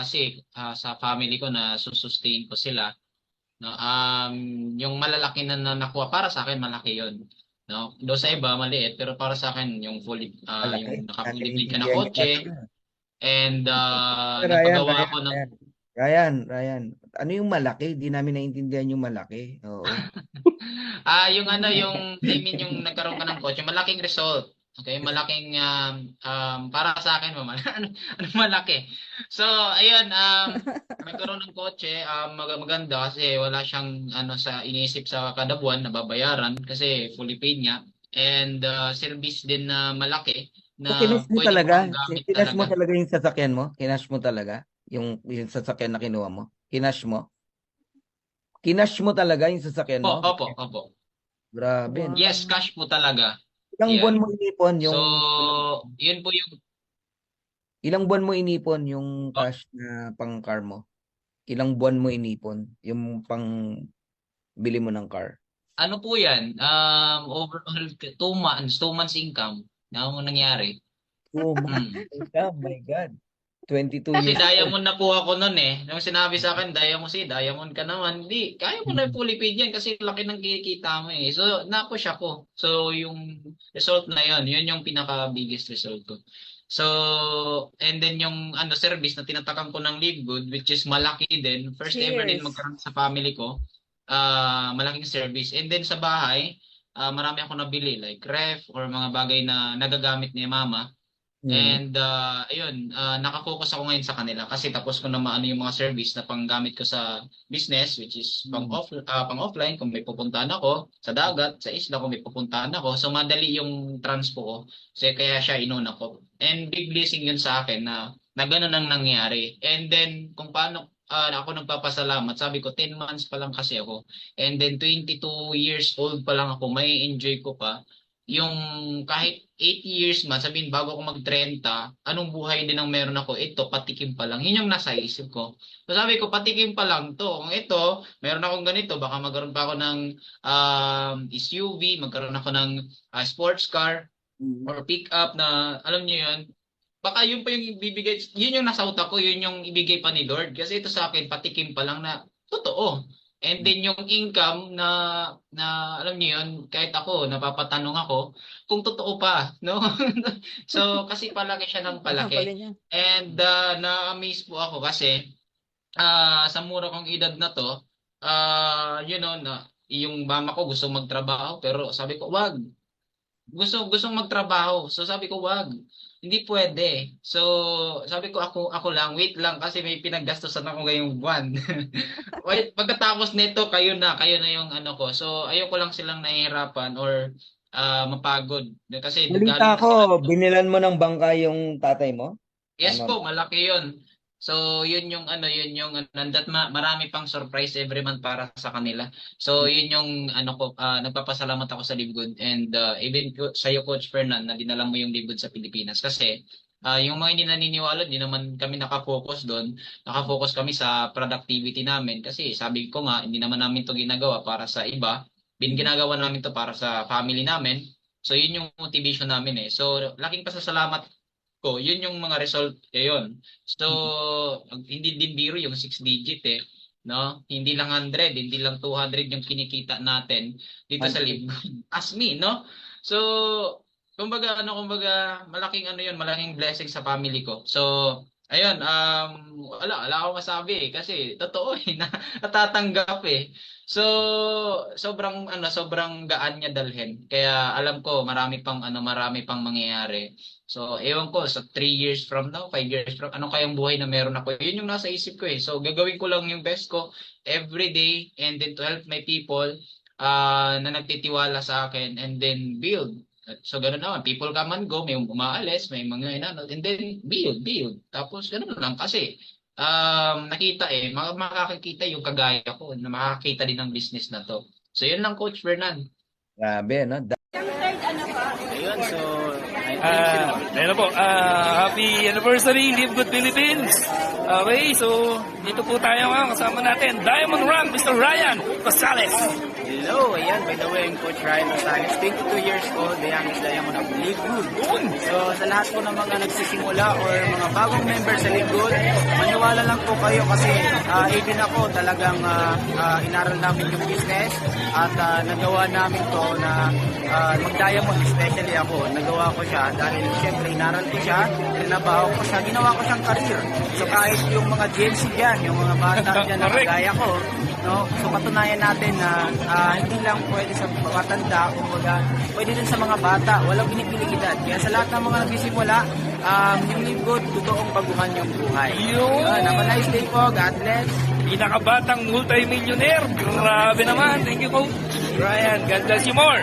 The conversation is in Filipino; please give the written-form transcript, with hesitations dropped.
kasi sa family ko na susustain ko sila, no? Yung malalaki na nakuha para sa akin malaki 'yon. No? Do sa iba maliit pero para sa akin yung Malaki. yung naka-fully paid ka na Naiintindihan kita kotse talaga. and Ryan, napagawa Ryan, ako ng Ryan. Ryan, ano yung malaki? Di namin naintindihan yung malaki. Oo. yung I mean yung nagkaroon ka ng kotse, malaking result. Okay, malaking para sa akin mama. Ano malaki. So, ayun nagkaroon ng kotse, maganda kasi wala siyang sa iniisip sa kada buwan na babayaran kasi fully paid nga and service din na malaki So, na kinash mo pwede ko pang talaga? gamit Kinash mo talaga. talaga yung sasakyan mo? Kinash mo talaga? Yung sasakyan na kinuha mo? Kinash mo? Kinash mo talaga yung sasakyan mo? Opo, opo. Grabe. No? Yes, cash po talaga. Ilang buwan Yan. mo inipon So, yung yun po yung ilang buwan mo inipon yung oh, cash na pang car mo? Ilang buwan mo inipon yung pang bili mo ng car? ano po yan? Overall, 2 months, 2 months income na mo nangyari. 2 months Hmm. income, my God. 22 Kasi years old. diamond na po ako noon eh. Nung sinabi sa akin, diamond ka naman. Hindi, kaya mo na Mhm. fully paid yan kasi laki ng kinikita mo eh. So, napush ako. So, yung result na yun yung pinaka-biggest result ko. So, and then yung service na tinatakan ko ng Live Good, which is malaki din. First ever din Cheers. magkaroon sa family ko. Malaking service. And then sa bahay, marami ako nabili like ref or mga bagay na nagagamit ni mama. Mhm. And ayun, nakafocus ako ngayon sa kanila kasi tapos ko na maano yung mga service na panggamit ko sa business which is Mhm. pang offline kung may pupuntahan ako sa dagat, sa isla kung may pupuntahan ako. So madali yung transpo ko. So kaya siya inuna ko. And big blessing yun sa akin na ganun ang nangyari. And then kung paano ako nagpapasalamat, sabi ko 10 months pa lang kasi ako. And then 22 years old pa lang ako, may enjoy ko pa yung kahit 8 years man, sabihin bago ako mag-30, anong buhay din ang meron ako? Ito, patikim pa lang. Yun yung nasa isip ko. So sabi ko, patikim pa lang to. Kung ito, meron akong ganito, baka magkaroon pa ako ng SUV, magkaroon ako ng sports car Mhm. or pick up na, alam niyo yun, baka yun pa yung ibibigay, yun yung nasa utak ko, yun yung ibigay pa ni Lord. Kasi ito sa akin, patikim pa lang na totoo. And then yung income na alam niyo yun, kahit ako, napapatanong ako, kung totoo pa, no? So, kasi palaki siya ng palaki. Sasampalin niya. And na-amaze po ako kasi sa mura kong edad na to, na yung mama ko gusto magtrabaho, pero sabi ko, wag, gustong magtrabaho. So sabi ko, wag. Hindi pwede. So sabi ko ako lang, wait lang kasi may pinaggastusan ako ngayong buwan. Wait, pagkatapos nito kayo na yung ano ko. So ayoko lang silang nahihirapan or mapagod kasi Balita galing na ko, sila. binilan mo ng bangka yung tatay mo? Yes Tama ba? po, malaki 'yun. So, yun yung that marami pang surprise every month para sa kanila. So, yun yung ko, nagpapasalamat ako sa Libgood and even sa iyo Coach Fernan na dinala mo yung Libgood sa Pilipinas kasi yung mga hindi naniniwala, di naman kami nakafocus doon. Nakafocus kami sa productivity namin kasi sabi ko nga, hindi naman namin to ginagawa para sa iba. Ginagawa namin to para sa family namin. So, yun yung motivation namin eh. So, laking pasasalamat ko, yun yung mga result yun. So, hindi din biro yung 6 digit eh. No? Hindi lang 100, hindi lang 200 yung kinikita natin dito sa Monthly. Live. As me, no? So, kumbaga, malaking yun, malaking blessing sa family ko. So, ayun, wala akong masabi eh, kasi totoo eh, natatanggap eh. So, sobrang gaan niya dalhin. Kaya alam ko marami pang mangyayari. So, ewan ko, sa 3 years from now, 5 years from, ano kayang buhay na meron ako? Yun yung nasa isip ko eh. So, gagawin ko lang yung best ko every day and then to help my people na nagtitiwala sa akin and then build. So, ganun naman. People come and go, may umaalis, may mga inano, and then build. Tapos, ganun lang kasi nakita eh, makakakita yung kagaya ko na makakita din ng business na to. So, yun lang, Coach Fernan. Grabe, no? Ayun, so, Ayun na po, happy anniversary, Live Good Philippines! Okay, so dito po tayo ngayon, kasama natin, Diamond Rank, Mr. Ryan Pasales. Hello, ayan, by the way, I'm Coach Ryan Rosales, 22 years old, the youngest diamond of Live Good. So, sa lahat po ng mga nagsisimula or mga bagong member sa Live Good, maniwala lang po kayo kasi even ako talagang inaral namin yung business at nagawa namin to na mag-diamond, especially ako, nagawa ko siya dahil syempre inaral ko siya, trinabaho ko siya, ginawa ko siyang career. So, kahit yung mga Gen Z dyan, yung mga bata dyan na kagaya ko, no? So patunayan natin na hindi lang pwede sa matanda, kumbaga pwede din sa mga bata, walang pinipiling edad. Kaya sa lahat ng mga nagsisimula, yung Live Good, totoong baguhan yung buhay. Yun! Have a nice day po, God bless. Pinakabatang multi-millionaire. Grabe naman. Thank you, Coach Ryan. God bless you more.